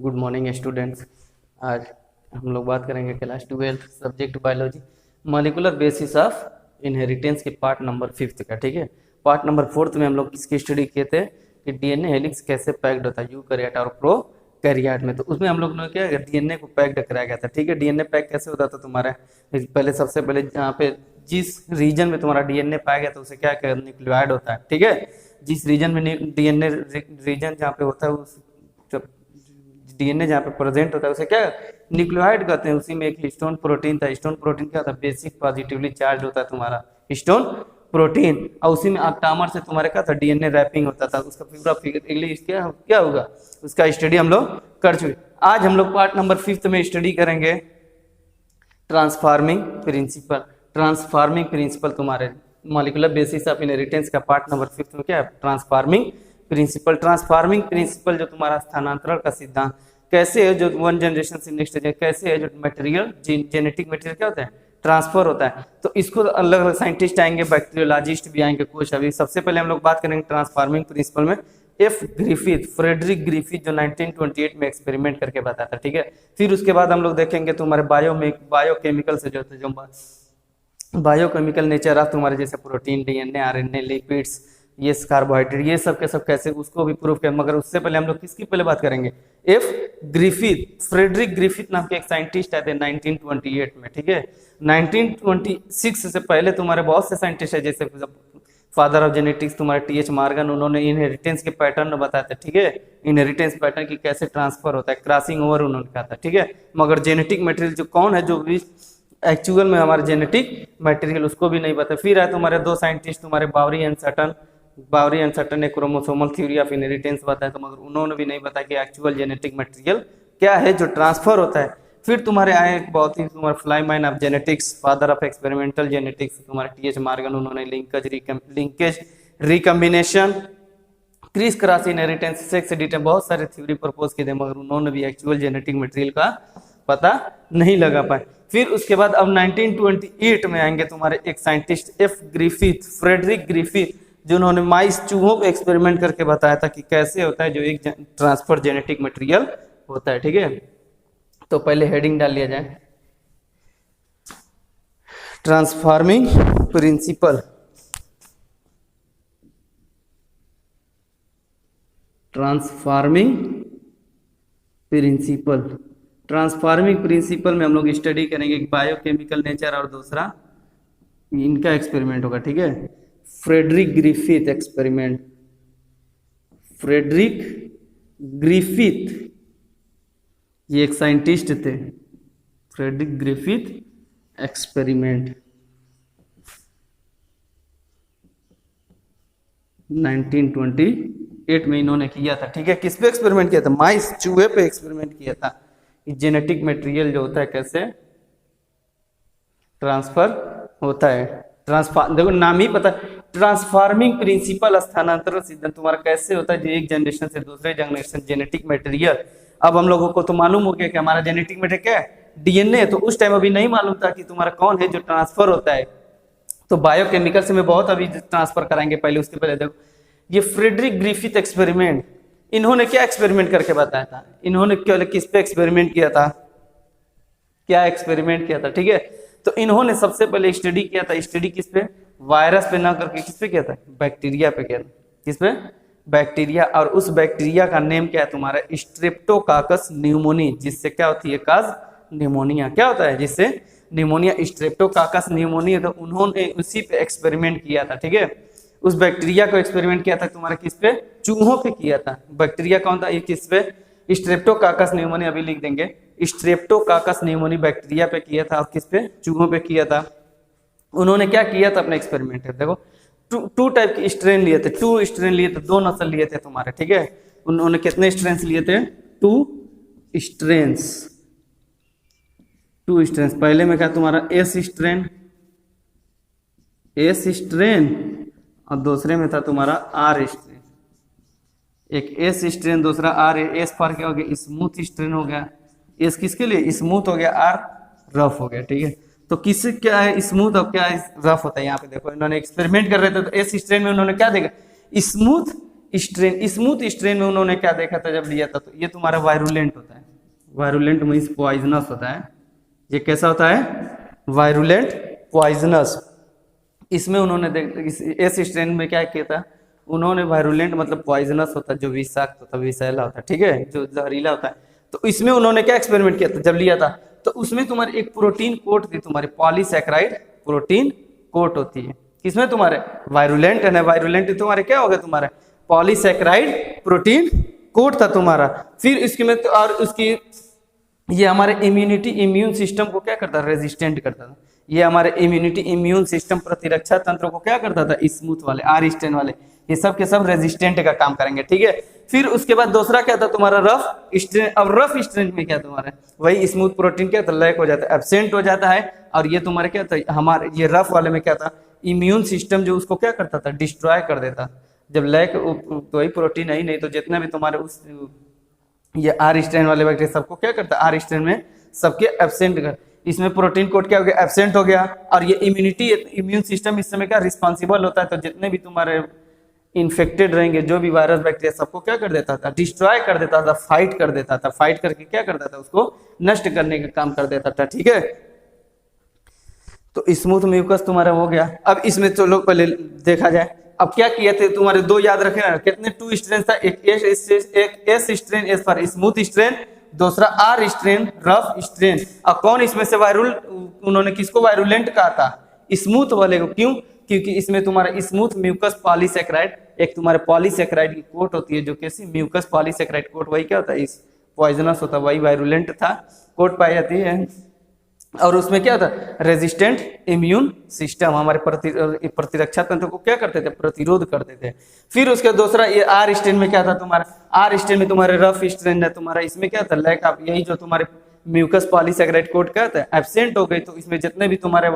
Good morning students. आज हम लोग बात करेंगे class 12 subject biology molecular basis of inheritance के पार्ट नंबर 5 का। ठीक है, पार्ट नंबर 4 में हम लोग किसकी स्टडी किए थे कि डीएनए हेलिक्स कैसे पैक्ड होता है यूकैरियोट और प्रोकैरियोट में। तो उसमें हम लोग ने क्या डीएनए को पैक्ड कराया गया था। ठीक है, डीएनए पैक कैसे होता था तुम्हारा, पहले सबसे पहले जहाँ पे जिस रीजन में तुम्हारा डीएनए पाया गया था उसे क्या कहते हैं, न्यूक्लियोइड होता है। ठीक है, जिस रीजन में डीएनए रीजन जहाँ पे होता है उस डीएनए जहाँ पे प्रेजेंट होता है उसे क्या न्यूक्लियोइड कहते हैं। उसी में एक हिस्टोन प्रोटीन था। हिस्टोन प्रोटीन क्या होता है, बेसिक पॉजिटिवली चार्ज होता है तुम्हारा हिस्टोन प्रोटीन, और उसी में ऑक्टामर से तुम्हारे क्या था डीएनए रैपिंग होता था। उसका पूरा फिगर क्या होगा उसका स्टडी हम लोग कर चुके। आज हम लोग पार्ट नंबर 5 में स्टडी करेंगे ट्रांसफार्मिंग प्रिंसिपल। ट्रांसफार्मिंग प्रिंसिपल तुम्हारे मॉलिक्यूलर बेसिस ऑफ इनहेरिटेंस का पार्ट नंबर 5 में क्या है, ट्रांसफार्मिंग प्रिंसिपल। ट्रांसफार्मिंग प्रिंसिपल जो तुम्हारा स्थानांतरण का सिद्धांत कैसे है, जो वन जनरेशन से नेक्स्ट जनरेशन कैसे है, जो मटेरियल जेनेटिक मटेरियल क्या होता है ट्रांसफर होता है। तो इसको अलग अलग साइंटिस्ट आएंगे, बैक्टीरियोलॉजिस्ट भी आएंगे कुछ। अभी सबसे पहले हम लोग बात करेंगे ट्रांसफार्मिंग प्रिंसिपल में एफ ग्रिफिथ, फ्रेडरिक ग्रिफिथ जो 1928 में एक्सपेरिमेंट करके बताया था। ठीक है, फिर उसके बाद हम लोग देखेंगे तुम्हारे बायोकेमिकल से जो बायोकेमिकल नेचर ऑफ तुम्हारे जैसे प्रोटीन, डीएनए, आरएनए, लिपिड्स, ये कार्बोहाइड्रेट, ये सब के सब कैसे उसको भी प्रूव किया। मगर उससे पहले हम लोग किसकी पहले बात करेंगे, एफ ग्रिफिथ। फ्रेडरिक ग्रिफिथ नाम के एक साइंटिस्ट आए थे 1928 में। ठीक है, 1926 से पहले तुम्हारे बहुत से साइंटिस्ट है, जैसे फादर ऑफ जेनेटिक्स तुम्हारे टीएच मॉर्गन, उन्होंने इनहेरिटेंस के पैटर्न बताया था। ठीक है, इनहेरिटेंस पैटर्न की कैसे ट्रांसफर होता है, क्रॉसिंग ओवर उन्होंने कहा था। ठीक है, मगर जेनेटिक मटेरियल जो कौन है, जो भी एक्चुअल में हमारे जेनेटिक मटेरियल उसको भी नहीं पता। फिर है तुम्हारे दो साइंटिस्ट तुम्हारे बावरी एंड सटन ने क्रोमोसोमल थ्योरी ऑफ इनहेरिटेंस बताया, तो मगर उन्होंने भी नहीं बताया कि एक्चुअल जेनेटिक मटेरियल क्या है जो ट्रांसफर होता है। फिर तुम्हारे आए बहुत ही तुम्हारे fly man of genetics, father of experimental genetics तुम्हारे टीएच मॉर्गन, उन्होंने linkage recombination, crisscross inheritance, sex addition, बहुत सारे थ्योरी प्रपोज किए थे, मगर उन्होंने भी एक्चुअल जेनेटिक मटेरियल का पता नहीं लगा पाए। फिर उसके बाद अब 1928 में आएंगे तुम्हारे एक scientist F Griffith, Frederick Griffith, जिन्होंने माइस चूहों पे एक्सपेरिमेंट करके बताया था कि कैसे होता है जो एक ट्रांसफर जेनेटिक मटेरियल होता है। ठीक है, तो पहले हेडिंग डाल लिया जाए, transforming principle. Transforming principle, transforming principle में हम लोग स्टडी करेंगे बायोकेमिकल नेचर और दूसरा इनका एक्सपेरिमेंट होगा। ठीक है, Frederick Griffith experiment, Frederick Griffith ये एक साइंटिस्ट थे। फ्रेडरिक ग्रिफिथ एक्सपेरिमेंट 1928 में इन्होंने किया था। ठीक है, किस पे एक्सपेरिमेंट किया था, माइस चूहे पे एक्सपेरिमेंट किया था। जेनेटिक मटेरियल जो होता है कैसे ट्रांसफर होता है। देखो नाम ही पता, ट्रांसफार्मिंग प्रिंसिपल स्थानांतरण सिद्धांत तुम्हारा कैसे होता है जो एक जनरेशन से दूसरे जनरेशन जेनेटिक मटेरियल। अब हम लोगों को तो मालूम हो गया कि हमारा जेनेटिक मटेरियल क्या है, डीएनए। तो उस टाइम अभी नहीं मालूम था कि तुम्हारा कौन है जो ट्रांसफर होता है। तो बायोकेमिकल से मैं बहुत अभी ट्रांसफर कराएंगे। पहले उसके पहले देखो ये फ्रेडरिक ग्रिफिथ एक्सपेरिमेंट, इन्होंने क्या एक्सपेरिमेंट करके बताया था, इन्होंने किस पे एक्सपेरिमेंट किया था, क्या एक्सपेरिमेंट किया था। ठीक है, तो इन्होंने सबसे पहले स्टडी किया था, स्टडी किस पे, वायरस पे ना करके किस पे किया था, बैक्टीरिया पे किया था। किस पे, बैक्टीरिया। और उस बैक्टीरिया का नेम क्या है तुम्हारा, स्ट्रेप्टोकाकस न्यूमोनी, जिससे क्या होती है काज न्यूमोनिया, क्या होता है जिससे न्यूमोनिया, स्ट्रेप्टोकाकस न्यूमोनिया। तो उन्होंने उसी पे एक्सपेरिमेंट किया था। ठीक है, उस बैक्टीरिया को एक्सपेरिमेंट किया था तुम्हारा किस पे, चूहों पे किया था। बैक्टीरिया कौन था, ये किस पे, स्ट्रेप्टोकाकस न्यूमोनी, अभी लिख देंगे स्ट्रेप्टोकाकस न्यूमोनी बैक्टीरिया पे किया था और किस पे, चूहों पे किया था। उन्होंने क्या किया था अपने एक्सपेरिमेंट में, देखो टू टाइप के स्ट्रेन लिए थे, 2 स्ट्रेन लिए थे, 2 नस्ल लिए थे तुम्हारे। ठीक है, उन्होंने कितने स्ट्रेन लिए थे, 2 स्ट्रेन। पहले में क्या तुम्हारा एस स्ट्रेन और दूसरे में था तुम्हारा आर स्ट्रेन। एक एस स्ट्रेन दूसरा आर। एस फॉर क्या हो गया, स्मूथ स्ट्रेन हो गया, एस किसके लिए स्मूथ हो गया, आर रफ हो गया। ठीक है, तो किस क्या है स्मूथ और क्या रफ होता है, यहाँ पे देखो इन्होंने एक्सपेरिमेंट कर रहे थे। तो एस स्ट्रेन में उन्होंने क्या देखा, स्मूथ स्ट्रेन, स्मूथ स्ट्रेन में उन्होंने क्या देखा था जब लिया था, तो ये तुम्हारा वायरुलेंट होता है, वायरुलेंट मीन्स पॉइजनस होता है। ये कैसा होता है? Virulent poisonous. इसमें उन्होंने इस स्ट्रेन में क्या किया था, उन्होंने वायरुलेंट मतलब पॉइजनस होता है, जो विषाक्त होता है, विषैला होता है, ठीक है, जो जहरीला होता है। तो इसमें उन्होंने क्या एक्सपेरिमेंट किया था जब लिया था, तो उसमें तुम्हारे एक प्रोटीन कोट थी, तुम्हारी पॉलीसैकेराइड प्रोटीन कोट होती है। किसमें? तुम्हारे वायरुलेंट है ना, वायरुलेंट तुम्हारे क्या हो गया, तुम्हारे पॉलीसैकेराइड प्रोटीन कोट था तुम्हारा। फिर इसके में तो और उसकी ये हमारे इम्यून सिस्टम को क्या करता था? रेजिस्टेंट करता था। ये हमारे इम्यून सिस्टम प्रतिरक्षा तंत्र को क्या करता था? स्मूथ वाले आर स्ट्रेन वाले ये सब के सब रेजिस्टेंट का काम करेंगे, ठीक है। फिर उसके बाद दूसरा क्या था तुम्हारा? Rough strain. अब रफ स्ट्रेन में क्या तुम्हारा वही स्मूथ प्रोटीन क्या था? लैक हो जाता है, एब्सेंट हो जाता है। और ये तुम्हारे क्या था? हमारे ये रफ वाले में क्या था? इम्यून सिस्टम जो उसको क्या करता था? डिस्ट्रॉय कर देता। जब लैक तो वही प्रोटीन है ही नहीं, तो जितने भी तुम्हारे उस ये आर स्ट्रेन वाले बैक्टीरिया सबको क्या करता है? आर स्ट्रेन में सबके एब्सेंट कर, इसमें प्रोटीन कोड क्या हो गया? एब्सेंट हो गया। और ये इम्यून सिस्टम इस समय क्या रिस्पॉन्सिबल होता है, तो जितने भी तुम्हारे इन्फेक्टेड रहेंगे जो भी वायरस बैक्टीरिया सबको क्या कर देता था? डिस्ट्रॉय कर देता था, फाइट कर देता था। फाइट करके क्या करता था? उसको नष्ट करने का काम कर देता था, ठीक है। तो स्मूथ म्यूकस तुम्हारा हो गया। अब इसमें चलो पहले देखा जाए, अब क्या किए थे तुम्हारे दो याद रखे ना, कितने टू स्ट्रेन था, एक S strain S for smooth strain, दूसरा आर स्ट्रेन रफ स्ट्रेन। और कौन इसमें से उन्होंने किसको वायरुलेंट कहा था? स्मूथ वाले को। क्यों? क्योंकि इसमें तुम्हारा स्मूथ म्यूकस पॉलीसैकेराइड, एक तुम्हारे पॉलीसैकेराइड की कोट होती है जो कैसी? म्यूकस पॉलीसैकेराइड कोट, वही क्या होता है? इस पॉइजनस होता है, वही वायरुलेंट था, कोट पाई जाती है। और उसमें क्या था? रेजिस्टेंट इम्यून सिस्टम, हमारे प्रतिरक्षा तंत्र को क्या करते थे? प्रतिरोध करते थे। फिर उसके दूसरा ये आर स्ट्रेन में क्या था तुम्हारा? आर स्ट्रेन में तुम्हारे रफ स्ट्रेन है तुम्हारा, इसमें क्या था? लैक ऑफ यही जो तुम्हारे म्यूकस पॉलीसैकेराइड कोट क्या था? एब्सेंट हो गई। तो इसमें जितने भी तुम्हारे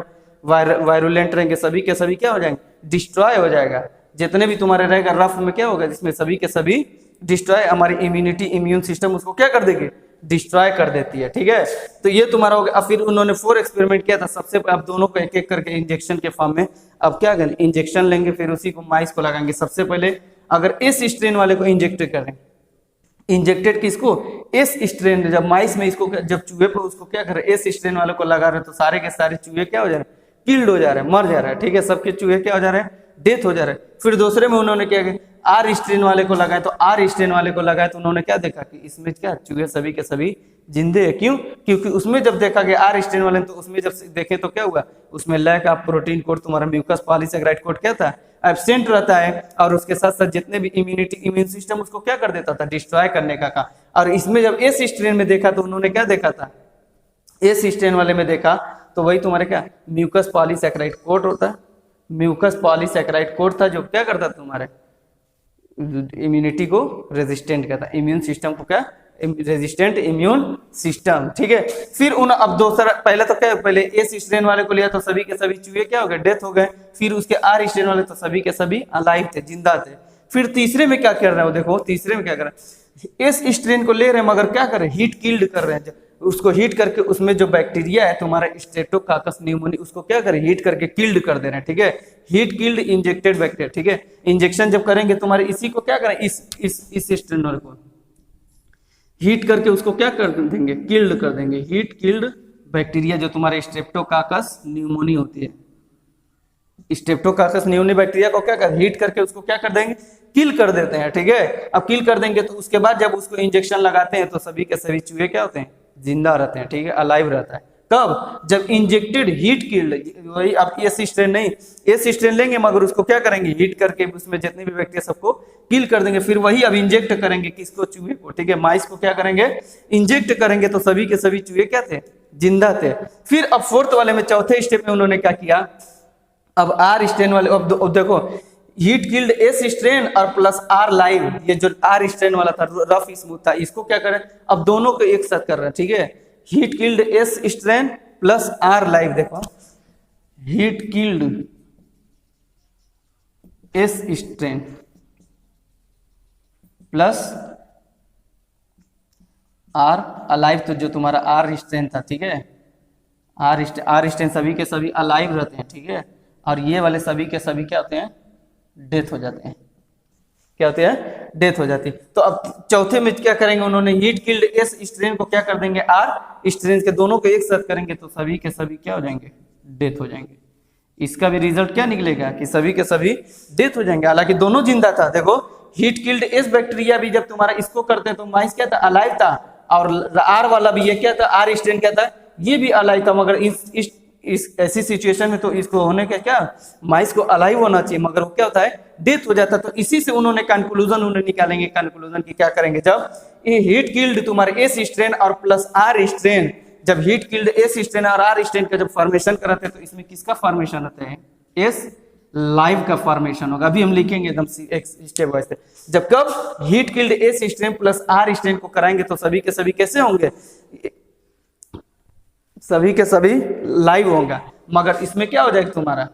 वायरुलेंट रहेंगे सभी के सभी क्या हो जाएंगे? डिस्ट्रॉय हो जाएगा। जितने भी तुम्हारे रहेगा रफ में क्या होगा? जिसमें सभी के सभी डिस्ट्रॉय, हमारी इम्यून सिस्टम उसको क्या कर देगी? डिस्ट्रॉय कर देती है, ठीक है। तो ये तुम्हारा हो गया। अब फिर उन्होंने 4 एक्सपेरिमेंट किया था। सबसे अब दोनों को एक एक करके इंजेक्शन के फॉर्म में अब क्या करें? इंजेक्शन लेंगे, फिर उसी को माइस को लगाएंगे। सबसे पहले अगर इस स्ट्रेन वाले को इंजेक्ट करें, इंजेक्टेड किसको? S strain. जब माइस में इसको जब चूहे पर उसको क्या कर रहे? एस स्ट्रेन वाले को लगा रहे, तो सारे के सारे चूहे क्या हो जा रहे? किल्ड हो जा रहे हैं, मर जा रहा है, ठीक है। सबके चूहे क्या हो जा रहे हैं? डेथ हो जा रहे हैं। फिर दूसरे में उन्होंने क्या किया? आर स्ट्रेन वाले को लगाए, तो आर स्ट्रेन वाले को लगाए तो उन्होंने क्या देखा कि इसमें क्या चूहे सभी के सभी जिंदे है। क्यों? क्योंकि उसमें जब देखा गया आर स्ट्रेन वाले, तो उसमें जब देखे तो क्या हुआ? उसमें लैक ऑफ प्रोटीन कोड, तुम्हारा म्यूकस पॉलीसैकेराइड कोड क्या था? एब्सेंट रहता है। और उसके साथ साथ जितने भी इम्यून सिस्टम उसको क्या कर देता था? डिस्ट्रॉय करने का काम। और इसमें जब एस स्ट्रेन में देखा तो उन्होंने क्या देखा था? एस स्ट्रेन वाले में देखा तो वही तुम्हारे क्या? म्यूकस पॉलीसैकेराइड कोड होता, म्यूकस पॉलीसैकेराइड कोड था जो क्या करता तुम्हारे इम्यूनिटी को रेजिस्टेंट करता, इम्यून सिस्टम को क्या? रेजिस्टेंट इम्यून सिस्टम, ठीक है। फिर अब दूसरा पहले तो क्या? पहले एस स्ट्रेन वाले को लिया तो सभी के सभी चूहे क्या हो गए? डेथ हो गए। फिर उसके आर स्ट्रेन वाले तो सभी के सभी अलाइव थे, जिंदा थे। फिर तीसरे में क्या कर रहे हो? देखो तीसरे में क्या कर रहे हैं? एस स्ट्रेन को ले रहे हैं मगर क्या कर रहे हैं? हीट किल्ड कर रहे हैं। उसको हीट करके उसमें जो बैक्टीरिया है तुम्हारा स्ट्रेप्टोकाकस न्यूमोनी, उसको क्या करें? हीट करके किल्ड कर दे रहे हैं, ठीक है। हीट किल्ड इंजेक्टेड बैक्टीरिया, ठीक है। इंजेक्शन जब करेंगे तुम्हारे इसी को क्या करें? इस स्ट्रेन को हीट करके उसको क्या कर देंगे? किल्ड कर देंगे। हीट किल्ड बैक्टीरिया जो तुम्हारे स्ट्रेप्टोकाकस न्यूमोनी होती है, स्ट्रेप्टोकाकस न्यूमोनी बैक्टीरिया को क्या कर? हीट करके उसको क्या कर देंगे? किल कर देते हैं, ठीक है। अब किल कर देंगे तो उसके बाद जब उसको इंजेक्शन लगाते हैं तो सभी के सभी चूहे क्या होते हैं? जिंदा रहते हैं, ठीक है, अलाइव रहता है। कब? जब इंजेक्टेड हीट किल्ड, वही अब एस स्ट्रेन नहीं, एस स्ट्रेन लेंगे मगर उसको क्या करेंगे? हीट करके उसमें जितने भी बैक्टीरिया सबको किल कर देंगे। फिर वही अब इंजेक्ट करेंगे किसको? चूहे को, ठीक है। माइस को क्या करेंगे? इंजेक्ट करेंगे तो सभी के सभी चूहे क्या थे? जिंदा थे। फिर अब फोर्थ वाले में चौथे स्टेप में उन्होंने क्या किया? अब आर स्ट्रेन वाले, अब देखो हीट किल्ड एस स्ट्रेन और प्लस आर लाइव, ये जो आर स्ट्रेन वाला था रफ स्मूथ था, इसको क्या करें? अब दोनों को एक साथ कर रहे हैं, ठीक है। Heat killed S strain plus R live, देखो heat killed S strain plus R alive, तो जो तुम्हारा आर स्ट्रेन था, ठीक है, आर स्ट्रेन सभी के सभी अलाइव रहते हैं, ठीक है। और ये वाले सभी के सभी क्या होते हैं? डेथ हो जाते हैं। क्या होती है, डेथ हो जाती है। तो अब चौथे में क्या करेंगे उन्होंने, हीट किल्ड एस स्ट्रेन को क्या कर देंगे, आर स्ट्रेन के दोनों को एक साथ करेंगे तो सभी के सभी क्या हो जाएंगे, डेथ हो जाएंगे। इसका भी रिजल्ट क्या निकलेगा कि सभी के सभी डेथ हो जाएंगे, हालांकि दोनों जिंदा था। देखो हीट किल्ड एस बैक्टीरिया भी जब तुम्हारा इसको करते हैं तो माइस क्या था, अलाइव था, और आर वाला भी ये क्या था, आर स्ट्रेन क्या था, ये भी अलाइव था। मगर इस ऐसी सिचुएशन में तो इसको होने का क्या, माइस को अलाइव होना चाहिए, मगर वो क्या होता है, डेथ हो जाता है। तो इसी से उन्होंने कंक्लूजन उन्हें निकालेंगे, कंक्लूजन की क्या करेंगे, जब ये हीट किल्ड तुम्हारे एस स्ट्रेन और प्लस आर स्ट्रेन, जब हीट किल्ड एस स्ट्रेन और आर स्ट्रेन का जब फॉर्मेशन कराते हैं तो इसमें किसका फॉर्मेशन होता है, एस लाइव का फॉर्मेशन होगा। अभी हम लिखेंगे एकदम स्टेप वाइज। जब कब heat killed S strain plus R strain को कराएंगे तो सभी के सभी कैसे होंगे, सभी के सभी लाइव होगा। मगर इसमें क्या हो जाएगा तुम्हारा,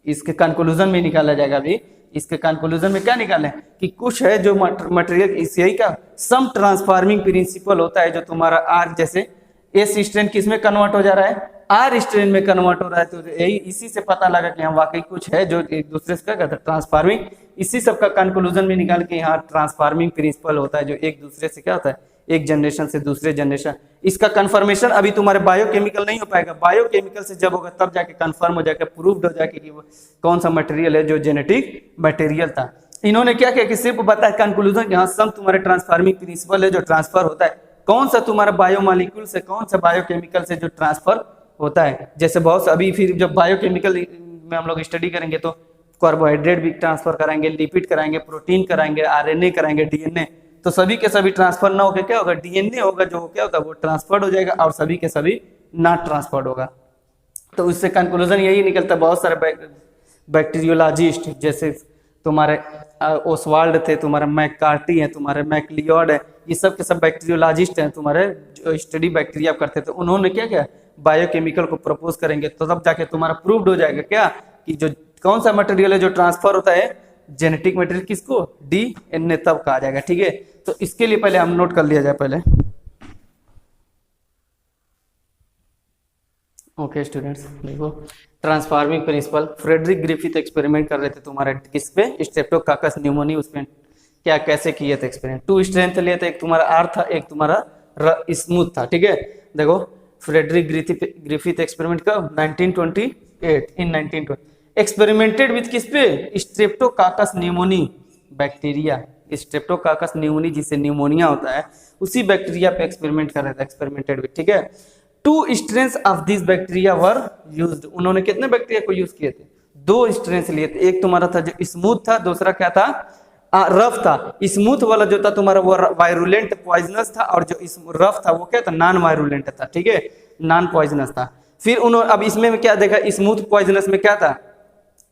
इसके कंक्लूजन में निकाला जाएगा। अभी इसके कंक्लूजन में क्या निकाले कि कुछ है जो मटेरियल इसी का सम ट्रांसफॉर्मिंग प्रिंसिपल होता है, जो तुम्हारा आर जैसे एस स्ट्रेन किस में कन्वर्ट हो जा रहा है, आर स्ट्रेन में कन्वर्ट हो रहा है। तो यही इसी से पता लगा कि हम वाकई कुछ है जो एक दूसरे से क्या कहते हैं, ट्रांसफॉर्मिंग। इसी सब का कंक्लूजन में निकाल के यहाँ ट्रांसफॉर्मिंग प्रिंसिपल होता है, जो एक दूसरे से क्या होता है, एक जनरेशन से दूसरे जनरेशन। इसका कंफर्मेशन अभी तुम्हारे बायोकेमिकल नहीं हो पाएगा, बायोकेमिकल से जब होगा तब जाके कंफर्म हो जाएगा, प्रूव्ड हो जाएगा कि वो कौन सा मटेरियल है जो जेनेटिक मटेरियल था। इन्होंने क्या किया कि सिर्फ बताया कंक्लूजन कि हाँ सम तुम्हारे ट्रांसफॉर्मिंग प्रिंसिपल है जो ट्रांसफर होता है, कौन सा तुम्हारा बायोमॉलिक्यूल से कौन सा बायोकेमिकल से जो ट्रांसफर होता है। जैसे बहुत अभी फिर जब बायोकेमिकल में हम लोग स्टडी करेंगे तो कार्बोहाइड्रेट भी ट्रांसफर कराएंगे, लिपिड कराएंगे, प्रोटीन कराएंगे, आरएनए कराएंगे, डीएनए। तो सभी के सभी ट्रांसफर ना होकर क्या होगा, डीएनए होगा जो क्या होगा वो ट्रांसफर्ड हो जाएगा, और सभी के सभी ना ट्रांसफर्ड होगा। तो उससे कंक्लूजन यही निकलता है। बहुत सारे बैक्टीरियोलॉजिस्ट जैसे तुम्हारे ओसवाल्ड थे, तुम्हारे मैककार्टी है, तुम्हारे मैकलियोड है, ये सब के सब बैक्टीरियोलॉजिस्ट हैं तुम्हारे जो स्टडी बैक्टीरिया करते थे। उन्होंने क्या किया, बायोकेमिकल को प्रपोज करेंगे तो तब जाके तुम्हारा प्रूव्ड हो जाएगा क्या कि जो कौन सा मटेरियल है जो ट्रांसफर होता है जेनेटिक मटेरियल, किसको, डीएनए, तब कहा जाएगा। ठीक है, तो इसके लिए पहले हम नोट कर लिया जाए पहले। ओके स्टूडेंट्स, देखो transforming principle, Frederick Griffith experiment कर रहे थे तुम्हारे किस पे, स्ट्रेप्टोकाकस न्यूमोनी, उस पे क्या कैसे किए थे एक्सपेरिमेंट। 2 स्ट्रेंथ लिए थे, एक तुम्हारा आर था, एक तुम्हारा स्मूथ था। ठीक है, देखो फ्रेडरिक ग्रिफिथ एक्सपेरिमेंट कब, 1928 इन 1920 एक्सपेरिमेंटेड विथ किस पे, streptococcus pneumoniae bacteria, streptococcus pneumoniae जिससे न्यूमोनिया होता है, उसी बैक्टीरिया पे एक्सपेरिमेंट कर रहे थे, एक्सपेरिमेंटेड विथ। ठीक है, 2 strains of this bacteria were used, उन्होंने कितने बैक्टीरिया को यूज किए थे, 2 स्ट्रेन्स लिए थे। एक तुम्हारा था जो स्मूथ था, दूसरा क्या था, रफ था। स्मूथ वाला जो था तुम्हारा वो वायरुलेंट पॉइजनस था, और जो रफ था वो क्या था, नॉन वायरुलेंट था। ठीक है, नॉन पॉइजनस था। फिर उन्होंने अब इसमें क्या देखा, स्मूथ पॉइजनस में क्या था,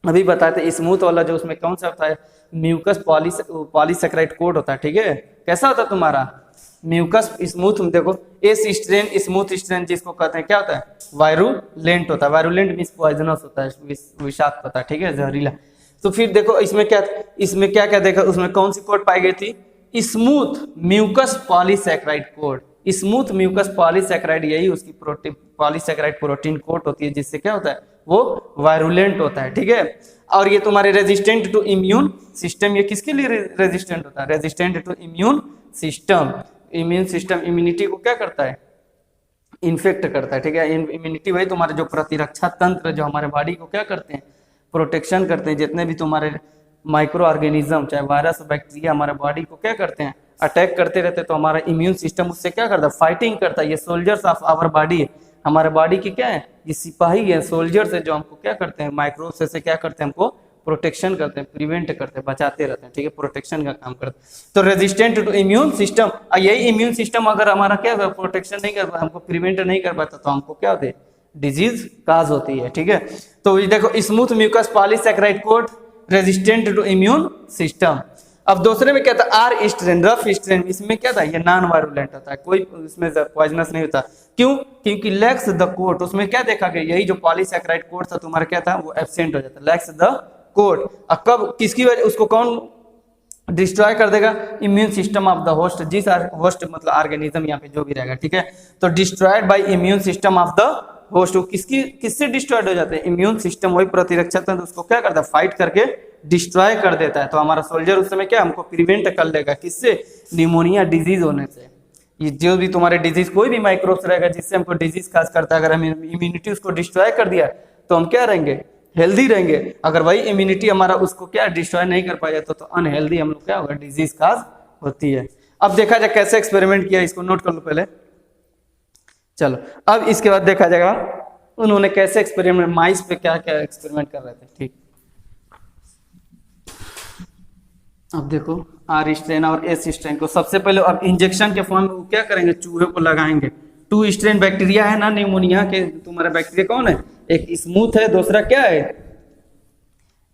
अभी बताए थे, स्मूथ वाला जो उसमें कौन सा होता है, म्यूकस पॉलीसेकेराइड कोट होता है। ठीक है, कैसा होता है तुम्हारा म्यूकस स्मूथ में, देखो एस स्ट्रेन स्मूथ स्ट्रेन जिसको कहते हैं क्या होता है, वायरुलेंट होता है। वायरुलेंट मींस पॉइजनस होता है, विषाक्त होता है। ठीक है, जहरीला। तो फिर देखो इसमें क्या क्या देखा, उसमें कौन सी कोट पाई गई थी, smooth mucus polysaccharide coat. Smooth mucus polysaccharide यही उसकी प्रोटीन पॉलीसेकेराइड प्रोटीन कोट होती है, जिससे क्या होता है वो वायरुलेंट होता है। ठीक है, और ये तुम्हारे रेजिस्टेंट टू इम्यून सिस्टम, ये किसके लिए रेजिस्टेंट होता है, resistant to immune system. Immune system immunity को क्या करता है, इन्फेक्ट करता है। ठीक है, इम्यूनिटी वही तुम्हारे जो प्रतिरक्षा तंत्र जो हमारे बॉडी को क्या करते हैं, प्रोटेक्शन करते हैं। जितने भी तुम्हारे माइक्रो ऑर्गेनिज्म चाहे वायरस बैक्टीरिया हमारे बॉडी को क्या करते हैं, अटैक करते रहते हैं, तो हमारा इम्यून सिस्टम उससे क्या करता है, फाइटिंग करता है। ये सोल्जर्स ऑफ आवर बॉडी है, हमारे बॉडी की क्या है, ये सिपाही है, सोल्जर्स है, जो हमको क्या करते हैं, माइक्रोब से क्या करते हैं, हमको प्रोटेक्शन करते हैं, प्रिवेंट करते हैं, बचाते रहते हैं। ठीक है, प्रोटेक्शन का काम करते हैं। तो रेजिस्टेंट टू इम्यून सिस्टम, यही इम्यून सिस्टम अगर हमारा क्या प्रोटेक्शन नहीं कर पाता, हमको प्रिवेंट नहीं कर पाता, तो हमको क्या होते हैं, डिजीज काज होती है। ठीक है, तो ये देखो smooth mucus polysaccharide coat resistant to immune system. अब दूसरे में क्या था, आर स्ट्रेन रफ स्ट्रेन, इसमें क्या था, ये नॉन वायरुलेंट होता है, कोई इसमें पॉइजनस नहीं होता। क्यों, क्योंकि लैक्स द कोट, उसमें क्या देखा गया, यही जो पॉलीसेकेराइड कोट था तुम्हारा क्या था, वो एब्सेंट हो जाता, लैक्स द कोट। अब कब किसकी वजह, उसको कौन डिस्ट्रॉय कर देगा, immune system of the host, जिस होस्ट मतलब ऑर्गेनिज्म यहाँ पे जो भी रहेगा। ठीक है, तो destroyed by immune system of the host वो किससे डिस्ट्रॉयड हो जाते हैं? इम्यून सिस्टम, वही प्रतिरक्षा तंत्र उसको क्या करता है? फाइट करके डिस्ट्रॉय कर देता है। तो हमारा सोल्जर उस समय क्या हमको प्रिवेंट कर लेगा, किससे? निमोनिया डिजीज होने से। ये जो भी तुम्हारे डिजीज, कोई भी माइक्रोब्स रहेगा जिससे हमको डिजीज काज करता है, अगर हम इम्यूनिटी उसको डिस्ट्रॉय कर दिया तो हम क्या रहेंगे? हेल्दी रहेंगे। अगर वही इम्यूनिटी हमारा उसको क्या डिस्ट्रॉय नहीं कर पाया तो अनहेल्दी हम लोग क्या होगा? डिजीज काज होती है। अब देखा जाए कैसे एक्सपेरिमेंट किया, इसको नोट कर लो पहले। चलो अब इसके बाद देखा जाएगा उन्होंने कैसे एक्सपेरिमेंट, माइस पे क्या क्या एक्सपेरिमेंट कर रहे थे। ठीक, अब देखो आर स्ट्रेन और एस स्ट्रेन को सबसे पहले अब इंजेक्शन के फॉर्म में क्या करेंगे? चूहे को लगाएंगे। 2 स्ट्रेन बैक्टीरिया है ना निमोनिया के, तुम्हारा बैक्टीरिया कौन है? एक स्मूथ है, दूसरा क्या है?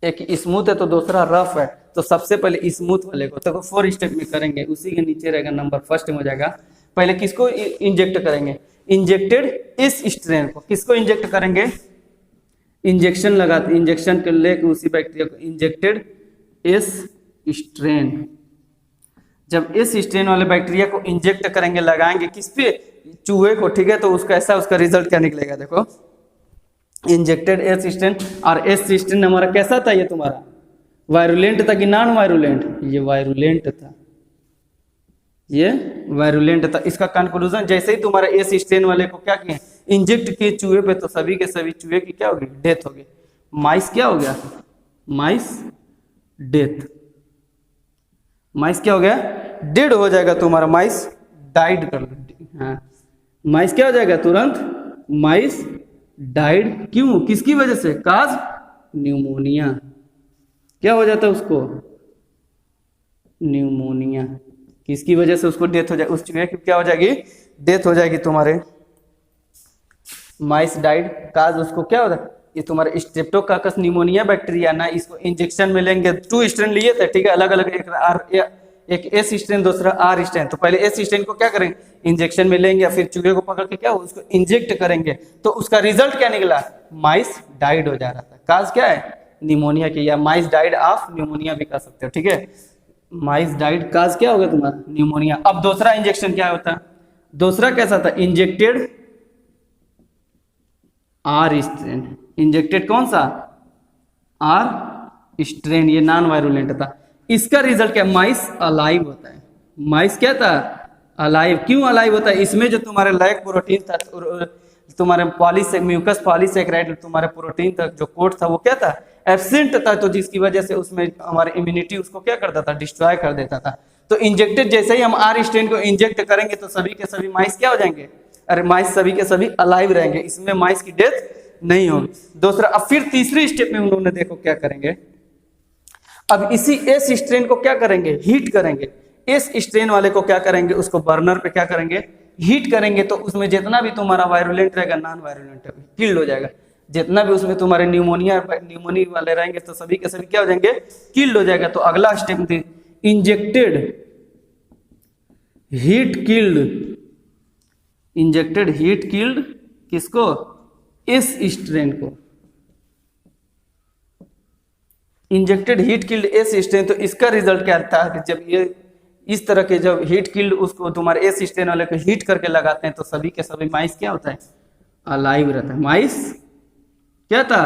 एक स्मूथ है तो दूसरा रफ है। तो सबसे पहले स्मूथ वाले को तो 4 स्टेप में करेंगे, उसी के नीचे रहेगा नंबर फर्स्ट में हो जाएगा। पहले किसको इंजेक्ट करेंगे? इंजेक्टेड एस स्ट्रेन को। किसको इंजेक्ट करेंगे? इंजेक्शन लगाते, इंजेक्शन के लेके उसी बैक्टीरिया को इंजेक्टेड एस स्ट्रेन। जब एस स्ट्रेन वाले बैक्टीरिया को इंजेक्ट करेंगे, लगाएंगे किस पे? चूहे को। ठीक है, तो उसका ऐसा उसका रिजल्ट क्या निकलेगा? देखो इंजेक्टेड एस स्ट्रेन, और एस स्ट्रेन हमारा कैसा था? ये तुम्हारा वायरुलेंट था कि नॉन वायरुलेंट? ये वायरुलेंट था, ये वायरुलेंट था। इसका कंक्लूजन, जैसे ही तुम्हारा एस स्ट्रेन वाले को क्या किए? इंजेक्ट किए चूहे पे, तो सभी के सभी चूहे की क्या होगी? डेथ होगी। माइस क्या हो गया? माइस डेथ। माइस क्या हो गया? डेड हो जाएगा तुम्हारा, माइस डाइड कर लो। हाँ, माइस क्या हो जाएगा? तुरंत माइस डाइड। क्यों? किसकी वजह से? काज न्यूमोनिया। क्या हो जाता है उसको? न्यूमोनिया। किसकी वजह से उसको डेथ हो जाएगी? उस चूहे की क्या हो जाएगी? डेथ हो जाएगी तुम्हारे। माइस डाइड, काज उसको क्या होता है? ये तुम्हारे स्ट्रेप्टोकाकस निमोनिया बैक्टीरिया ना, इसको इंजेक्शन में लेंगे। 2 स्ट्रेन लिए थे, ठीक है, अलग अलग, एक एस स्ट्रेन दूसरा आर स्ट्रेन। तो पहले एस स्ट्रेन को क्या करेंगे? इंजेक्शन में लेंगे, या फिर चूहे को पकड़ के क्या उसको इंजेक्ट करेंगे। तो उसका रिजल्ट क्या निकला? माइस डाइड हो जा रहा था। काज क्या है? निमोनिया की, या माइस डाइड ऑफ निमोनिया भी कह सकते हो। ठीक है, माइस डाइड, काज क्या हो गया तुम्हारा? निमोनिया। अब दूसरा इंजेक्शन क्या होता है? दूसरा कैसा था? Injected R strain. इंजेक्टेड कौन सा? आर स्ट्रेन, ये नॉन वायरुलेंट था। इसका रिजल्ट क्या? माइस अलाइव होता है। माइस क्या था? अलाइव। क्यों अलाइव होता है? इसमें जो तुम्हारे लाइक प्रोटीन था, तुम्हारे म्यूकस पॉलीसेकेराइड, तुम्हारे प्रोटीन था, जो कोट था, वो क्या था? एब्सेंट था। तो जिसकी वजह से उसमें हमारी इम्यूनिटी उसको क्या करता था? डिस्ट्रॉय कर देता था। तो इंजेक्टेड, जैसे ही हम आर स्ट्रेन को इंजेक्ट करेंगे तो सभी के सभी माइस क्या हो जाएंगे? अरे माइस सभी के सभी अलाइव रहेंगे, इसमें माइस की डेथ नहीं होगी। दूसरा, अब फिर तीसरे स्टेप में उन्होंने देखो क्या करेंगे। अब इसी एस स्ट्रेन को क्या करेंगे? हीट करेंगे। एस स्ट्रेन वाले को क्या करेंगे? उसको बर्नर पे क्या करेंगे? हीट करेंगे। तो उसमें जितना भी तुम्हारा वायरुलेंट रहेगा, नॉन वायरुलेंट किल्ड हो जाएगा। जितना भी उसमें तुम्हारे न्यूमोनिया वाले रहेंगे तो सभी के सभी क्या हो जाएंगे? किल्ड हो जाएगा। तो अगला स्टेप थी injected heat killed. Injected heat killed किसको? इस स्ट्रेन को। Injected heat killed S strain. तो इसका रिजल्ट क्या था कि जब ये इस तरह के जब हीट किल्ड उसको तुम्हारे एस स्ट्रेन वाले को हीट करके लगाते हैं तो सभी के सभी माइस क्या होता है? अलाइव रहता है। माइस क्या था?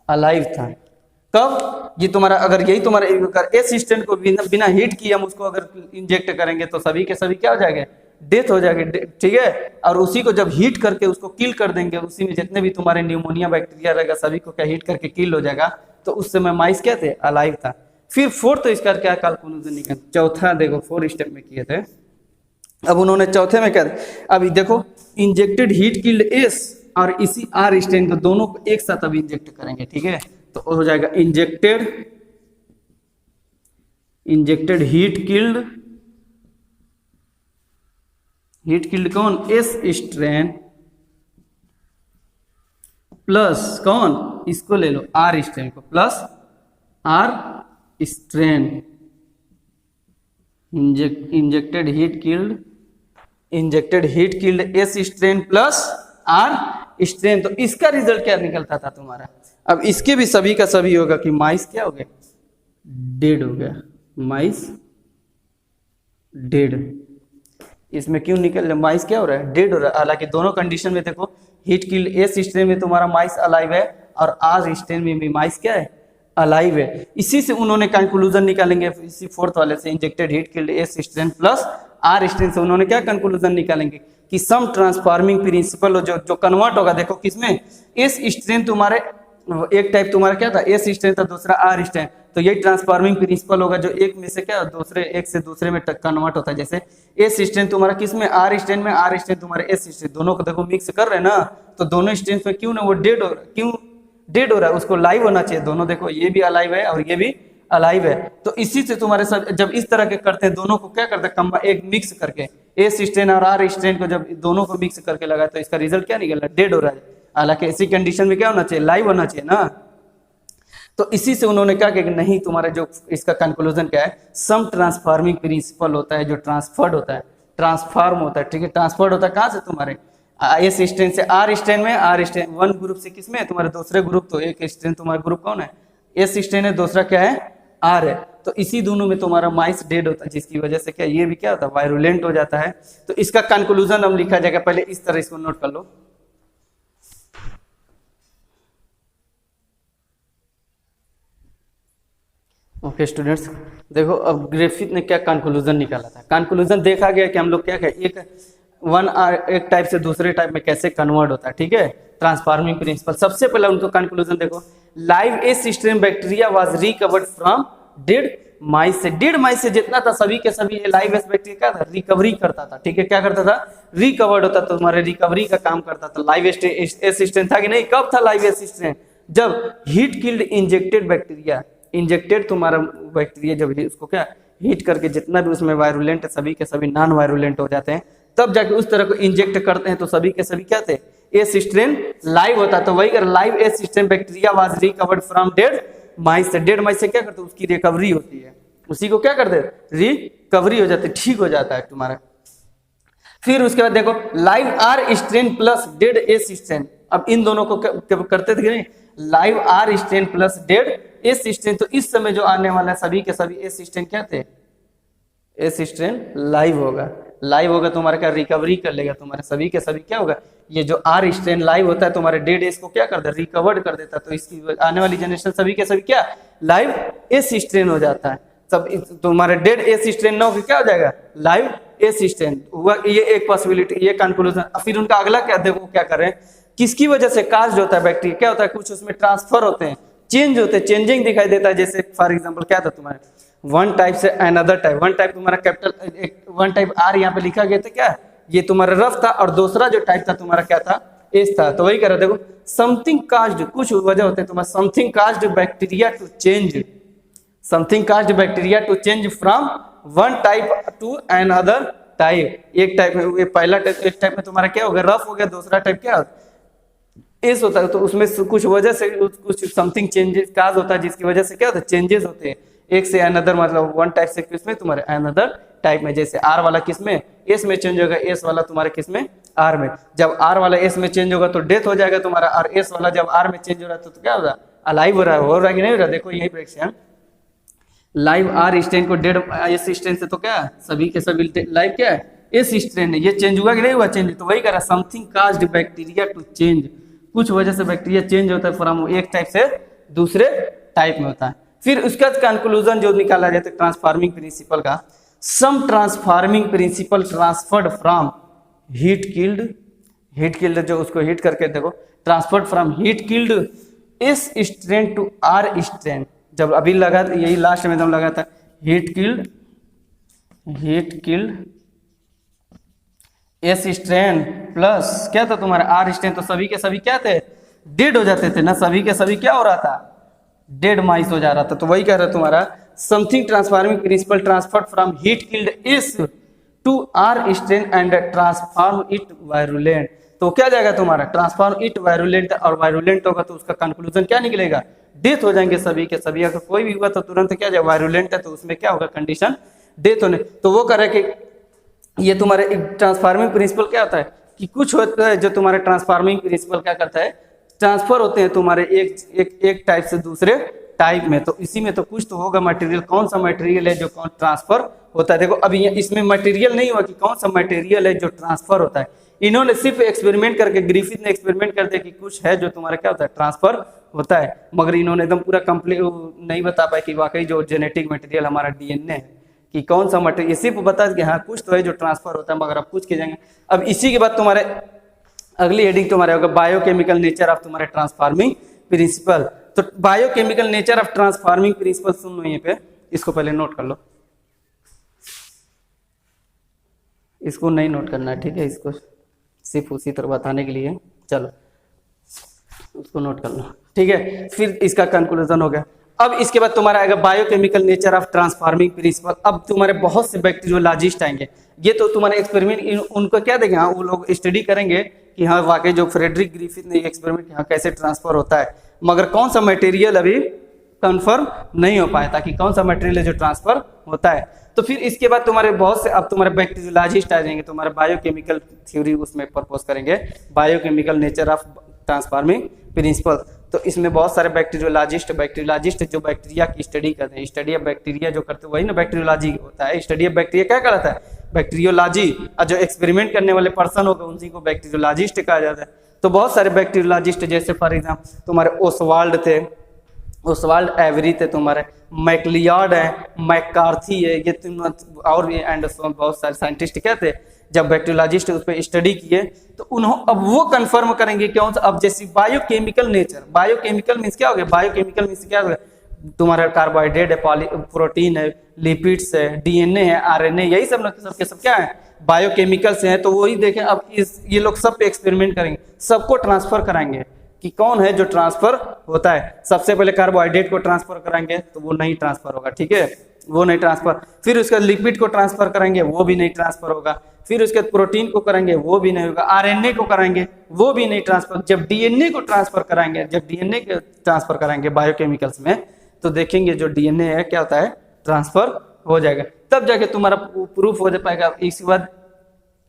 अलाइव था। कब? ये तुम्हारा अगर यही तुम्हारा एस स्ट्रेन को बिना हीट किए हम उसको अगर इंजेक्ट करेंगे तो सभी के सभी क्या हो जाएंगे? डेथ हो जाएगी। ठीक है, और उसी को जब हीट करके उसको किल कर देंगे, उसी में जितने भी तुम्हारे न्यूमोनिया बैक्टीरिया रहेगा सभी को क्या हीट करके किल हो जाएगा। तो उस समय माइस क्या थे? अलाइव था। फिर फोर्थ, तो इसका क्या कंक्लूजन निकला? चौथा देखो 4 स्टेप में किए थे। अब उन्होंने चौथे में क्या? अभी देखो इंजेक्टेड हीट किल्ड एस और इसी आर स्ट्रेन को दोनों को एक साथ अभी इंजेक्ट करेंगे। ठीक है, तो हो जाएगा इंजेक्टेड हीट किल्ड कौन? एस स्ट्रेन प्लस कौन? इसको ले लो आर स्ट्रेन को, plus R strain. Injected heat killed S strain plus R strain. तो इसका रिजल्ट क्या निकलता था तुम्हारा? अब इसके भी सभी का सभी होगा कि माइस क्या हो गया? डेड हो गया। माइस डेड। इसमें क्यों निकल? माइस क्या हो रहा है? डेड हो रहा है। हालांकि दोनों कंडीशन में देखो हीट किल्ड एस स्ट्रेन में तुम्हारा माइस अलाइव है और आर स्ट्रेन में भी माइस क्या है, अलाइव है। इसी से उन्होंने कंक्लूजन निकालेंगे, इसी फोर्थ वाले से injected heat killed S strain plus R strain से उन्होंने क्या कंक्लूजन निकालेंगे कि सम ट्रांसफार्मिंग प्रिंसिपल जो कन्वर्ट होगा, देखो किसमें, एस स्ट्रेन तुम्हारे एक टाइप तुम्हारा क्या था एस स्ट्रेन था, दूसरा आर स्ट्रेन, तो यही ट्रांसफार्मिंग प्रिंसिपल होगा जो एक में से क्या दूसरे एक से दूसरे में कन्वर्ट होता है। जैसे एस स्ट्रेन तुम्हारा किसमें, आर स्ट्रेन में, आर स्ट्रेन तुम्हारे एस स्ट्रेन, दोनों को देखो मिक्स कर रहे हैं ना, तो दोनों स्ट्रेन में क्यों ना वो डेड हो, क्यों डेड हो रहा है, उसको लाइव होना चाहिए। दोनों देखो ये भी अलाइव है और ये भी अलाइव है, तो इसी से तुम्हारे सब जब इस तरह के करते हैं, दोनों को क्या करते हैं एक मिक्स करके एस स्ट्रेन और आर स्ट्रेन को जब दोनों को मिक्स करके लगा तो इसका रिजल्ट क्या निकल रहा है, डेड हो रहा है। हालांकि इसी कंडीशन में क्या होना चाहिए, लाइव होना चाहिए ना। तो इसी से उन्होंने क्या किया कि नहीं, तुम्हारा जो इसका कंक्लूजन क्या है, सम ट्रांसफार्मिंग प्रिंसिपल होता है जो ट्रांसफर्ड होता है, ट्रांसफॉर्म होता है, ठीक है, ट्रांसफर्ड होता है कहाँ से, तुम्हारे एस स्ट्रेन से आर स्ट्रेन में, आर स्ट्रेन वन ग्रुप से किसमें, तुम्हारे दूसरे ग्रुप, तो एक स्ट्रेन तुम्हारा ग्रुप कौन है, एस स्ट्रेन है, दूसरा क्या है, आर है, तो इसी दोनों में तुम्हारा माइस डेड होता है, जिसकी वजह से क्या ये भी क्या होता है, वायरुलेंट हो जाता है। तो इसका कंक्लूजन हम लिखा जाएगा, पहले इस तरह इसको नोट कर लो। ओके स्टूडेंट्स, देखो अब ग्रिफिथ ने क्या कंक्लूजन निकाला था। कंक्लूजन देखा गया कि हम लोग क्या एक टाइप से दूसरे टाइप में कैसे कन्वर्ट होता है, ठीक है, ट्रांसफार्मिंग प्रिंसिपल। सबसे पहले उनको कंक्लूजन देखो, live S strain bacteria was recovered from dead mice से, डेड माइस से जितना था सभी के सभी लाइव एस बैक्टीरिया क्या था, रिकवरी करता था, ठीक है, क्या करता था, रिकवर्ड होता, तो तुम्हारे रिकवरी का काम करता था। लाइव एस स्ट्रेन था कि नहीं, कब था लाइव एस स्ट्रेन, जब heat killed injected bacteria, injected तुम्हारा बैक्टीरिया जब उसको क्या हीट करके जितना भी उसमें वायरुलेंट है सभी के सभी नॉन वायरुलेंट हो जाते हैं, तब जाके उस तरह को इंजेक्ट करते हैं, तो सभी के सभी क्या थे, एस स्ट्रेन लाइव होता। तो वही कर live S strain bacteria was recovered from dead mice से, डेड माइस से क्या करते, उसकी रिकवरी होती है, उसी को क्या करते, रिकवरी हो जाती है, ठीक हो जाता है तुम्हारा। फिर उसके बाद देखो live R strain plus dead S strain, अब इन दोनों को करते थे कि नहीं, live R strain plus dead S strain, तो इस समय जो आने वाला है सभी के सभी एस स्ट्रेन क्या थे, एस स्ट्रेन लाइव होगा, लाइव होगा तुम्हारा क्या रिकवरी कर लेगा, तुम्हारे सभी के सभी क्या होगा, ये जो आर स्ट्रेन लाइव होता है तुम्हारे डेड एस को क्या करता है, रिकवर्ड कर देता है, तो इसकी आने वाली जनरेशन सभी के सभी क्या लाइव एस स्ट्रेन हो जाता है। सब तुम्हारे डेड एस स्ट्रेन ना हो क्या हो जाएगा, लाइव एस स्ट्रेन हुआ, ये एक पॉसिबिलिटी, ये कंक्लूजन। फिर उनका अगला क्या देखो क्या कर रहे हैं, किसकी वजह से कास्ट होता है बैक्टीरिया, क्या होता है, कुछ उसमें ट्रांसफर होते हैं, चेंज होते हैं, चेंजिंग दिखाई देता है। जैसे फॉर एग्जांपल क्या था तुम्हारे वन टाइप से अनदर टाइप, वन टाइप तुम्हारा कैपिटल वन टाइप आर यहाँ पे लिखा गया था, क्या ये तुम्हारा रफ था, और दूसरा जो टाइप था तुम्हारा क्या था, एस था। तो वही कह रहे देखो समथिंग कास्ड, कुछ वजह होते हैं तुम्हारा, something caused bacteria to change, something caused bacteria to change from one type to another type. एक टाइप में पहला टाइप, एक टाइप में तुम्हारा क्या हो गया, रफ हो गया, दूसरा टाइप क्या एस होता है, तो उसमें कुछ वजह से कुछ समथिंग चेंजेस काज होता है, जिसकी वजह से क्या होता है, चेंजेस होते हैं एक से अनदर, मतलब वन टाइप से किसमें तुम्हारे अनदर टाइप में। जैसे आर वाला किसमें एस में चेंज होगा, एस वाला तुम्हारे किसमें आर में। जब आर वाला एस में चेंज होगा तो डेथ हो जाएगा तुम्हारा, और एस वाला जब आर में चेंज हो रहा है तो क्या होगा, अलाइव हो रहा है कि नहीं हो रहा। देखो यही प्रेडिक्शन, लाइव आर स्ट्रेन को डेड एस स्ट्रेन से तो क्या सभी के सभी लाइव क्या है एस स्ट्रेन है, ये चेंज हुआ कि नहीं हुआ चेंज, तो वही कह रहा something caused bacteria to change, कुछ वजह से बैक्टीरिया चेंज होता है फ्रॉम एक टाइप से दूसरे टाइप में होता है। फिर उसका कंक्लूजन जो निकाला जाता है ट्रांसफार्मिंग प्रिंसिपल का, some transforming principle transferred from heat killed जो उसको हीट करके देखो, transferred from heat killed S strain to R strain. जब अभी लगा यही लास्ट में दम लगा था, heat killed S strain plus क्या था तुम्हारा आर स्ट्रेन, तो सभी के सभी क्या थे, डेड हो जाते थे ना, सभी के सभी क्या हो रहा था, डेड माइस हो जा रहा था। तो वही कह रहा तुम्हारा something transforming principle transferred from heat killed S to R strain and transform it virulent. तो क्या जाएगा तुम्हारा ट्रांसफॉर्म इट वायरुलेंट, और वायरुलेंट होगा तो उसका कंक्लूजन क्या निकलेगा, डेथ हो जाएंगे सभी के सभी। अगर कोई भी हुआ तो तुरंत क्या जाए, वायरुलेंट है तो उसमें क्या होगा कंडीशन, डेथ होने। तो वो कह रहे कि ये तुम्हारे ट्रांसफार्मिंग प्रिंसिपल क्या होता है कि कुछ होता है जो तुम्हारे ट्रांसफार्मिंग प्रिंसिपल क्या करता है, ट्रांसफर होते हैं तुम्हारे एक टाइप से दूसरे टाइप में, तो इसी में तो कुछ तो होगा मटेरियल, कौन सा मटेरियल है जो कौन ट्रांसफर होता है। देखो अभी इसमें मटेरियल नहीं हुआ कि कौन सा मटेरियल है जो ट्रांसफर होता है, इन्होंने सिर्फ एक्सपेरिमेंट करके, ग्रिफिथ ने एक्सपेरिमेंट कर दिया कि कुछ है जो तुम्हारा क्या होता है ट्रांसफर होता है, मगर इन्होंने एकदम पूरा कंप्लीट नहीं बता पाए कि वाकई जो जेनेटिक मटेरियल हमारा डीएनए है कि कौन सा मटेरियल, सिर्फ बता कि हाँ कुछ तो है जो ट्रांसफर होता है, मगर अब कुछ के जाएंगे। अब इसी के बाद तुम्हारे अगली हेडिंग तुम्हारे होगा बायोकेमिकल नेचर ऑफ तुम्हारे ट्रांसफार्मिंग प्रिंसिपल। तो biochemical nature of transforming principle सुन लो, यहीं पे इसको पहले नोट कर लो, इसको नहीं नोट करना है, ठीक है, इसको सिर्फ उसी तरह बताने के लिए, चलो उसको नोट कर लो, ठीक है। फिर इसका कंक्लूजन हो गया। अब इसके बाद तुम्हारा आएगा biochemical nature of transforming principle. अब तुम्हारे बहुत से बैक्टीरियोलॉजिस्ट आएंगे, ये तो तुम्हारे एक्सपेरिमेंट उनको क्या देंगे, हाँ वो लोग स्टडी करेंगे कि हाँ वाकई जो फ्रेडरिक ग्रिफिथ ने एक्सपेरिमेंट किया कैसे ट्रांसफर होता है, मगर कौन सा मटेरियल अभी कंफर्म नहीं हो पाया था कि कौन सा मटेरियल है जो ट्रांसफर होता है। तो फिर इसके बाद तुम्हारे बहुत से अब तुम्हारे बैक्टीरियोलॉजिस्ट आ जाएंगे, तुम्हारे बायोकेमिकल थ्योरी उसमें प्रपोज करेंगे, biochemical nature of transforming principle. तो इसमें बहुत सारे बैक्टीरियोलॉजिस्ट जो बैक्टीरिया की स्टडी करते हैं, स्टडी ऑफ बैक्टीरिया जो करते हैं वही ना बैक्टीरियोलॉजी होता है। स्टडी ऑफ बैक्टीरिया क्या कहलाता है, बैक्टीरियोलॉजी, और जो एक्सपेरिमेंट करने वाले पर्सन होगा उसी को बैक्टीरियोलॉजिस्ट कहा जाता है। तो बहुत सारे बैक्टीरियोलॉजिस्ट जैसे फॉर एग्जाम्पल तुम्हारे ओसवाल्ड थे, ओसवाल्ड एवरी थे, तुम्हारे मैकलियार्ड है, मैकार्थी है, ये तुम और भी एंडरसन, बहुत सारे साइंटिस्ट क्या थे, जब बैक्टीरियोलॉजिस्ट उस पर स्टडी किए तो उन्होंने अब वो कंफर्म करेंगे क्यों। अब जैसे बायोकेमिकल नेचर, बायोकेमिकल मीन्स क्या हो गया, बायोकेमिकल मीन्स क्या हो गया, तुम्हारा कार्बोहाइड्रेट है, प्रोटीन है, लिपिड्स है, डीएनए है, आरएनए, यही सब सबके सब क्या है बायोकेमिकल से है। तो वही देखें अब ये लोग सब पे एक्सपेरिमेंट करेंगे, सबको ट्रांसफर कराएंगे कि कौन है जो ट्रांसफर होता है। सबसे पहले कार्बोहाइड्रेट को ट्रांसफर कराएंगे तो वो नहीं ट्रांसफर होगा, ठीक है, वो नहीं ट्रांसफर। फिर उसके लिपिड को ट्रांसफर करेंगे, वो भी नहीं ट्रांसफर होगा। फिर उसके प्रोटीन को करेंगे, वो भी नहीं होगा। आरएनए को कराएंगे, वो भी नहीं ट्रांसफर। जब डीएनए को ट्रांसफर कराएंगे, जब डीएनए को ट्रांसफर कराएंगे बायोकेमिकल्स में, तो देखेंगे जो डीएनए है क्या होता है ट्रांसफर हो जाएगा, तब जाके तुम्हारा प्रूफ हो पाएगा। इसके बाद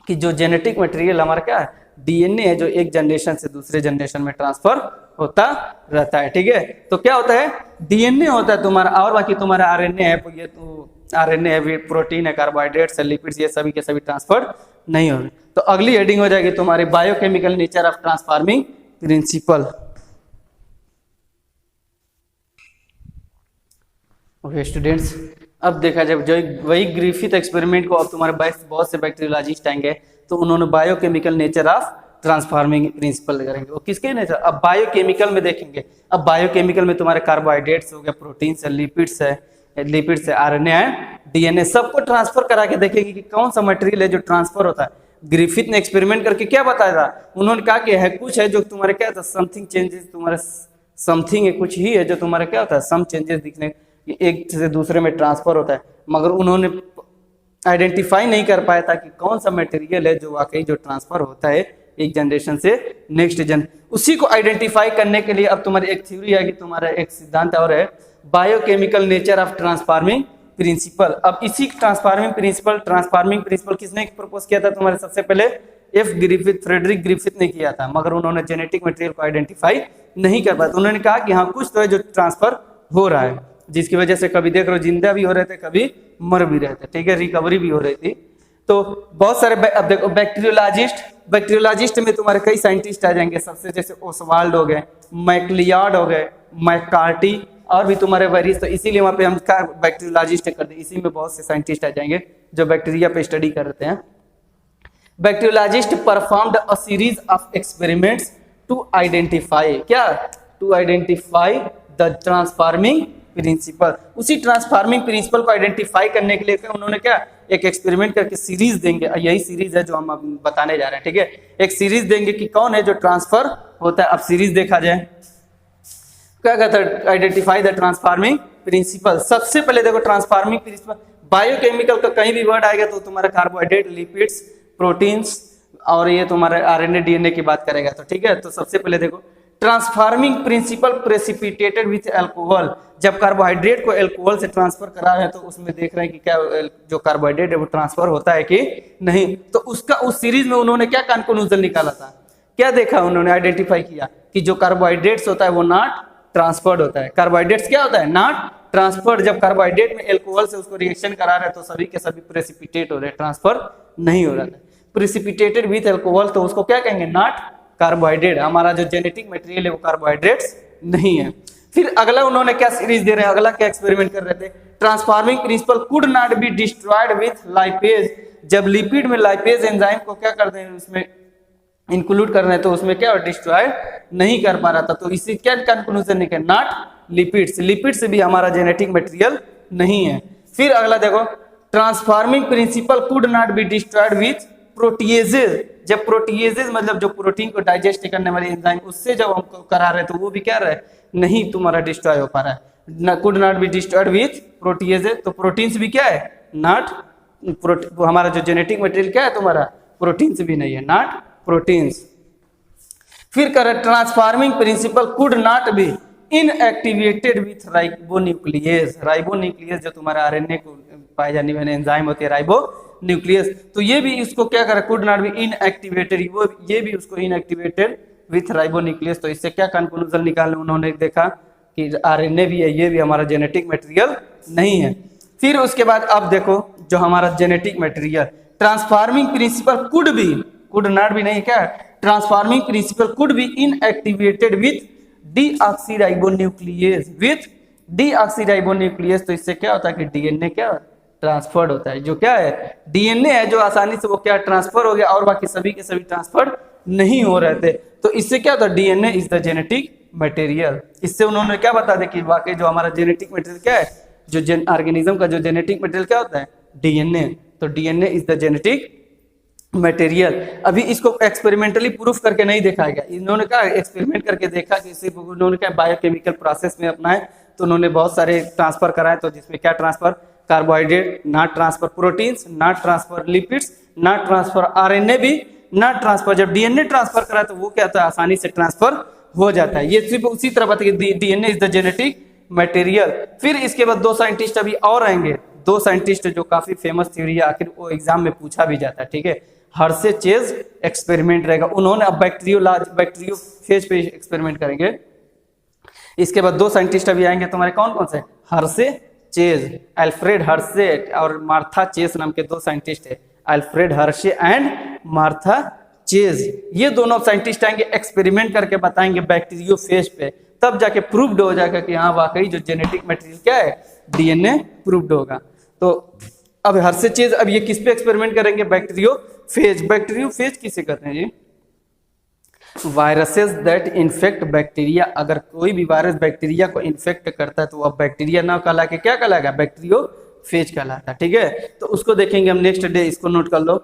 कि जो जेनेटिक मटेरियल हमारा क्या है डीएनए है, जो एक जनरेशन से दूसरे जनरेशन में ट्रांसफर होता रहता है, ठीक है। तो क्या होता है डीएनए होता है तुम्हारा, और बाकी तुम्हारा आरएनए है, ये तो आरएनए है, प्रोटीन है, कार्बोहाइड्रेट्स है, लिपिड्स, ये सभी के सभी ट्रांसफर नहीं होंगे। तो अगली हेडिंग हो जाएगी तुम्हारी biochemical nature of transforming principle. Okay students, अब देखा जाए जो वही ग्रिफिथ एक्सपेरिमेंट को अब तुम्हारे बहुत से बैक्टीरियोलॉजिस्ट आएंगे तो उन्होंने biochemical nature of transforming principle करेंगे। वो किसके नेचर, अब बायोकेमिकल में देखेंगे। अब बायोकेमिकल में तुम्हारे कार्बोहाइड्रेट्स हो गया, प्रोटीन्स है, लिपिड्स है, आरएनए है, डीएनए, सबको ट्रांसफर करा के देखेंगे कि कौन सा मटेरियल है जो ट्रांसफर होता है। ग्रिफिथ ने एक्सपेरिमेंट करके क्या बताया था, उन्होंने कहा कि है कुछ है जो तुम्हारे क्या होता है समथिंग चेंजेस, तुम्हारे समथिंग है कुछ ही है जो तुम्हारे क्या होता है सम चेंजेस दिखने एक से दूसरे में ट्रांसफर होता है, मगर उन्होंने आइडेंटिफाई नहीं कर पाया था कि कौन सा मटेरियल है जो वाकई जो ट्रांसफर होता है एक जनरेशन से नेक्स्ट जन। उसी को आइडेंटिफाई करने के लिए अब तुम्हारी एक थ्योरी है कि तुम्हारा एक सिद्धांत और है biochemical nature of transforming principle. अब इसी ट्रांसफार्मिंग प्रिंसिपल किसने प्रपोज किया था तुम्हारे, सबसे पहले एफ ग्रिफिथ, फ्रेडरिक ग्रिफिथ ने किया था, मगर उन्होंने जेनेटिक मटेरियल को आइडेंटिफाई नहीं कर पाया। तो उन्होंने कहा कि हाँ कुछ तो है जो ट्रांसफर हो रहा है, जिसकी वजह से कभी देख लो जिंदा भी हो रहे थे, कभी मर भी रहे थे, ठीक है, रिकवरी भी हो रही थी। तो बहुत सारे अब देखो बैक्टीरियोलॉजिस्ट में तुम्हारे कई साइंटिस्ट आ जाएंगे, सबसे जैसे ओसवाल्ड हो गए, मैकलियार्ड हो गए, मैकार्टी, और भी तुम्हारे वेरियस। तो इसीलिए वहाँ पे हम क्या बैक्टीरियोलॉजिस्ट करते हैं, इसी में बहुत से साइंटिस्ट आ जाएंगे जो बैक्टीरिया पे स्टडी करते हैं। Bacteriologist performed a series of experiments to identify the transforming principle. उसी ट्रांसफार्मिंग प्रिंसिपल को आइडेंटिफाई करने के लिए उन्होंने क्या एक एक्सपेरिमेंट करके सीरीज देंगे, यही सीरीज है जो हम अब बताने जा रहे हैं, ठीक है। एक सीरीज देंगे कि कौन है जो ट्रांसफर होता है। अब सीरीज देखा जाए क्या कहता है, आइडेंटिफाई द ट्रांसफार्मिंग प्रिंसिपल। सबसे पहले देखो ट्रांसफार्मिंग प्रिंसिपल, बायोकेमिकल का कहीं भी वर्ड आएगा तो तुम्हारा कार्बोहाइड्रेट, लिपिड्स, प्रोटीन्स और ये तुम्हारे आरएनए डीएनए की बात करेगा, तो ठीक है। तो सबसे पहले देखो transforming principle precipitated with alcohol. जब कार्बोहाइड्रेट को अल्कोहल से ट्रांसफर करा है तो उसमें देख रहे हैं कि क्या जो कार्बोहाइड्रेट है वो ट्रांसफर होता है कि नहीं। तो उसका उस सीरीज में उन्होंने क्या कंक्लूजन निकाला था, क्या देखा उन्होंने, आइडेंटिफाई किया कि जो कार्बोहाइड्रेट्स होता है वो नॉट ट्रांसफर्ड होता है। कार्बोहाइड्रेट्स क्या होता है, नॉट ट्रांसफर्ड। जब कार्बोहाइड्रेट में अल्कोहल से उसको रिएक्शन करा रहे हैं तो सभी के सभी प्रेसिपिटेट हो रहे हैं, ट्रांसफर नहीं हो रहा था। प्रेसिपिटेटेड विथ अल्कोहल तो उसको क्या कहेंगे, नॉट कार्बोहाइड्रेट। हमारा जो जेनेटिक मटेरियल है वो कार्बोहाइड्रेट्स नहीं है। फिर अगला उन्होंने क्या सीरीज दे रहे हैं, अगला क्या एक्सपेरिमेंट कर रहे थे, transforming principle could not be destroyed with lipase. जब लिपिड में लाइपेज एंजाइम को क्या कर दें, उसमें इंक्लूड कर रहे हैं तो उसमें क्या डिस्ट्रॉय नहीं कर पा रहा था। तो इसी क्या कंक्लूजन निकले, नॉट लिपिड्स। लिपिड्स भी हमारा जेनेटिक मटेरियल नहीं है। फिर अगला देखो, transforming principle could not be destroyed with proteases. जब प्रोटीएजेज मतलब जो प्रोटीन को डाइजेस्ट करने वाले एंजाइम, उससे जब हम करा रहे तो वो भी क्या रहे, नहीं तुम्हारा डिस्ट्रॉय हो पा रहा है, could not be destroyed with proteases. तो प्रोटीन्स भी क्या है, नॉट हमारा जो जेनेटिक मटेरियल क्या है तुम्हारा, प्रोटीन्स भी नहीं है, नॉट प्रोटीन्स। फिर कर transforming principle could not be inactivated with ribonuclease. Ribonuclease जो तुम्हारा आरएनए को पाए जाने वाले एंजाइम होते हैं, राइबोन्यूक्लियस, तो ये भी इसको क्या करे, कुड नॉट बी इनएक्टिवेटेड, वो ये भी उसको इनएक्टिवेटेड विथ राइबोन्यूक्लियस। तो इससे क्या कंक्लूजन निकाले उन्होंने, देखा कि आरएनए भी है, ये भी हमारा जेनेटिक मटेरियल नहीं है। फिर उसके बाद अब देखो जो हमारा genetic material, transforming principle could be, could not भी नहीं क्या, transforming principle could be inactivated with deoxyribonuclease, with deoxyribonuclease. तो इससे क्या होता है कि डीएनए क्या ट्रांसफर्ड होता है, जो क्या है डीएनए है जो आसानी से वो क्या ट्रांसफर हो गया, और बाकी सभी के सभी ट्रांसफर नहीं हो रहे थे। तो इससे क्या होता है, DNA is the genetic material. इससे उन्होंने क्या बता दिया कि वाकई जो हमारा जेनेटिक मटेरियल क्या है, जो ऑर्गेनिज्म का जो जेनेटिक मटेरियल क्या होता है, डीएनए। तो DNA is the genetic material. अभी इसको एक्सपेरिमेंटली प्रूफ करके नहीं देखा गया, इन्होंने क्या एक्सपेरिमेंट करके देखा कि सिर्फ उन्होंने क्या बायोकेमिकल प्रोसेस में अपनाए, तो उन्होंने बहुत सारे ट्रांसफर कराए। तो जिसमें क्या transfer, carbohydrate not transfer, proteins not transfer, lipids not transfer, RNA भी नॉट ट्रांसफर। जब डीएनए ट्रांसफर करा तो वो क्या होता है, आसानी से ट्रांसफर हो जाता है। ये सिर्फ उसी तरह बात है कि DNA is the genetic material. फिर इसके बाद दो साइंटिस्ट अभी और आएंगे, दो साइंटिस्ट जो काफी फेमस थ्योरी है, आखिर वो एग्जाम में पूछा भी जाता है, ठीक है। हर्षे चेज एक्सपेरिमेंट रहेगा, उन्होंने अब बैक्टीरियोफेज पे एक्सपेरिमेंट करेंगे। इसके बाद दो साइंटिस्ट अभी आएंगे तुम्हारे, कौन कौन से, हर्षे चेज, अल्फ्रेड हर्षे और मार्था चेज नाम के दो साइंटिस्ट है, Alfred Hershey and Martha Chase. ये दोनों साइंटिस्ट आएंगे, एक्सपेरिमेंट करके बताएंगे बैक्टीरियोफेज पे, तब जाके प्रूव्ड हो जाएगा कि हाँ वाकई जो जेनेटिक मटेरियल क्या है, डीएनए प्रूव्ड होगा। तो अब हर्षे चेज अब ये किस पे एक्सपेरिमेंट करेंगे, बैक्टीरियोफेज। बैक्टीरियोफेज किसे कहते हैं जी, वायरसेस दैट इन्फेक्ट बैक्टीरिया। अगर कोई भी वायरस बैक्टीरिया को इन्फेक्ट करता है तो वह बैक्टीरिया ना कहला के क्या कहलाएगा, बैक्टीरियोफेज कहलाता है, ठीक है। तो उसको देखेंगे हम नेक्स्ट डे, इसको नोट कर लो,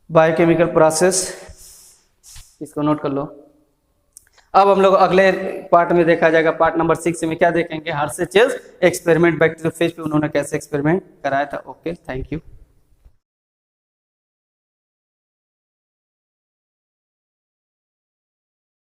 बायोकेमिकल प्रोसेस, इसको नोट कर लो। अब हम लोग अगले पार्ट में देखा जाएगा, पार्ट नंबर 6 में क्या देखेंगे, हर्षे चेज एक्सपेरिमेंट बैक्टीरियोफेज पे उन्होंने कैसे एक्सपेरिमेंट कराया था। Okay, thank you.